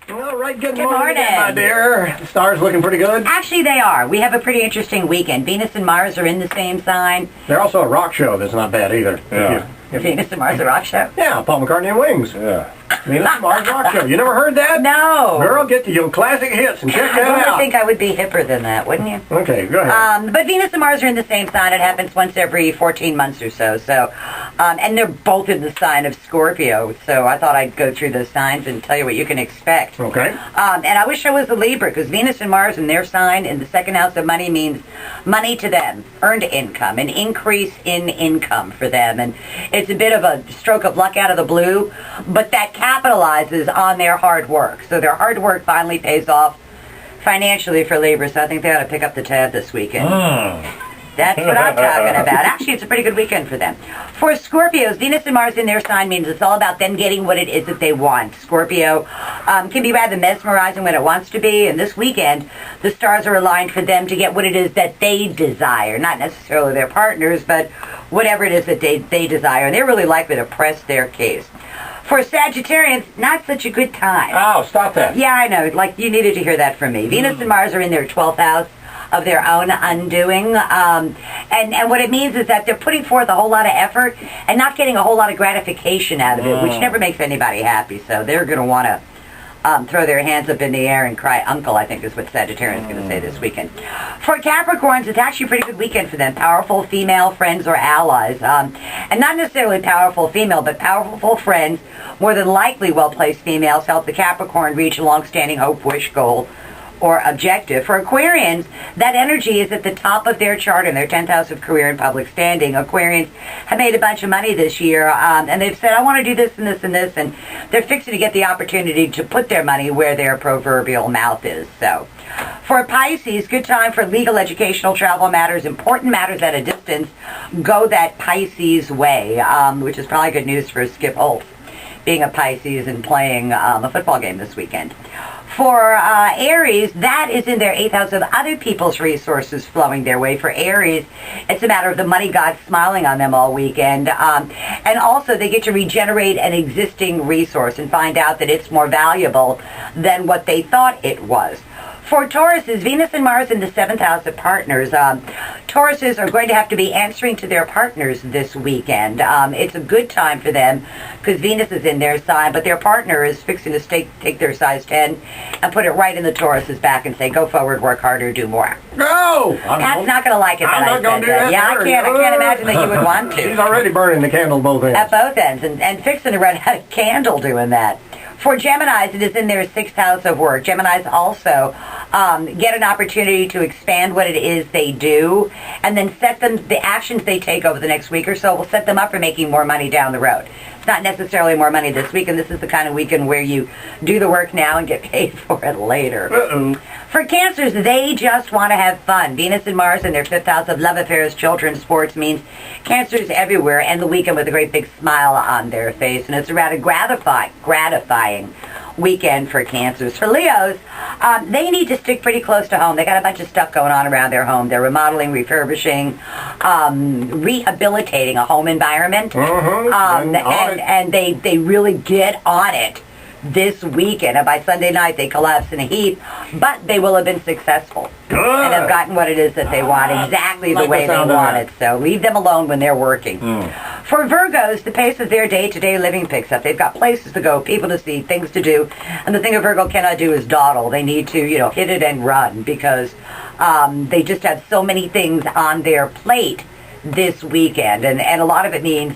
All right, good Good morning, again, my morning. dear. The stars looking pretty good. Actually, they are. We have a pretty interesting weekend. Venus and Mars are in the same sign. They're also a rock show that's not bad either. Yeah. Venus and Mars, a rock show? Yeah, Paul McCartney and Wings. Yeah. Venus and Mars rock show. You never heard that? No. Girl, get to your classic hits and check I that would out. think I would be hipper than that, wouldn't you? Okay, go ahead. But Venus and Mars are in the same sign. It happens once every 14 months or so. And they're both in the sign of Scorpio. So I thought I'd go through those signs and tell you what you can expect. Okay. And I wish I was a Libra, because Venus and Mars in their sign in the second house of money means money to them, earned income, an increase in income for them. And it's a bit of a stroke of luck out of the blue, but that capitalizes on their hard work. So their hard work finally pays off financially for Libra, so I think they ought to pick up the tab this weekend. That's what I'm talking about. Actually, it's a pretty good weekend for them. For Scorpios, Venus and Mars in their sign means it's all about them getting what it is that they want. Scorpio can be rather mesmerizing when it wants to be, and this weekend, the stars are aligned for them to get what it is that they desire. Not necessarily their partners, but whatever it is that they desire. And they're really likely to press their case. For Sagittarians, not such a good time. Oh, stop that. Yeah, I know. Like, you needed to hear that from me. Venus and Mars are in their 12th house of their own undoing. And what it means is that they're putting forth a whole lot of effort and not getting a whole lot of gratification out of it, which never makes anybody happy. So they're going to want to throw their hands up in the air and cry uncle, I think is what Sagittarius is going to say this weekend. For Capricorns, it's actually a pretty good weekend for them. Powerful female friends or allies. And not necessarily powerful female, but powerful friends, more than likely well-placed females, help the Capricorn reach a long-standing hope, wish, goal, or objective. For Aquarians, that energy is at the top of their chart in their 10th house of career and public standing. Aquarians have made a bunch of money this year, and they've said, I want to do this and this and this, and they're fixing to get the opportunity to put their money where their proverbial mouth is. So, for Pisces, good time for legal, educational, travel matters, important matters at a distance. Go that Pisces way, which is probably good news for Skip Holtz, being a Pisces and playing a football game this weekend. For Aries, that is in their 8th house of other people's resources flowing their way. For Aries, it's a matter of the money god smiling on them all weekend. And also, they get to regenerate an existing resource and find out that it's more valuable than what they thought it was. For Tauruses, Venus and Mars in the 7th house of partners. Tauruses are going to have to be answering to their partners this weekend. It's a good time for them because Venus is in their sign, but their partner is fixing to take their size 10 and put it right in the Taurus's back and say, go forward, work harder, do more. No! Pat's not going to like it I'm that I not going said to do that. Yeah, I can't imagine that you would want to. She's already burning the candle both ends. At both ends, and fixing to run out of candle doing that. For Geminis, it is in their 6th house of work. Geminis also get an opportunity to expand what it is they do, and then the actions they take over the next week or so will set them up for making more money down the road. It's not necessarily more money this week, and this is the kind of weekend where you do the work now and get paid for it later. For Cancers, they just want to have fun. Venus and Mars in their 5th house of love affairs, children, sports means Cancers everywhere, and the weekend with a great big smile on their face, and it's a rather gratifying weekend for Cancers. For Leos, they need to stick pretty close to home. They got a bunch of stuff going on around their home. They're remodeling, refurbishing, rehabilitating a home environment, and they really get on it this weekend, and by Sunday night they collapse in a heap, but they will have been successful and have gotten what it is that they want exactly the way they want it. So leave them alone when they're working. For Virgos, the pace of their day-to-day living picks up. They've got places to go, people to see, things to do, and the thing a Virgo cannot do is dawdle. They need to, hit it and run because they just have so many things on their plate this weekend, and a lot of it means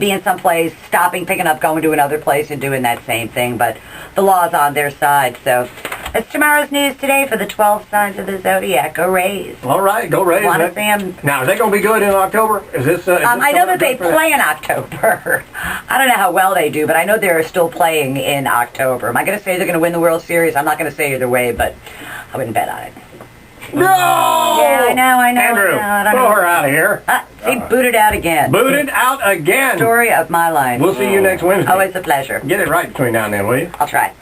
being someplace, stopping, picking up, going to another place and doing that same thing, but the law's on their side. So that's tomorrow's news today for the 12 signs of the zodiac. Go Rays. All right, go Rays. Want to see them? Now, is they going to be good in October? Is this I know that they play in October. I don't know how well they do, but I know they're still playing in October. Am I going to say they're going to win the World Series? I'm not going to say either way, but I wouldn't bet on it. No! Yeah, I know. Andrew, I don't throw know. her out of here. See, booted out again. Booted out again. Story of my life. We'll see you next Wednesday. Always a pleasure. Get it right between now and then, will you? I'll try.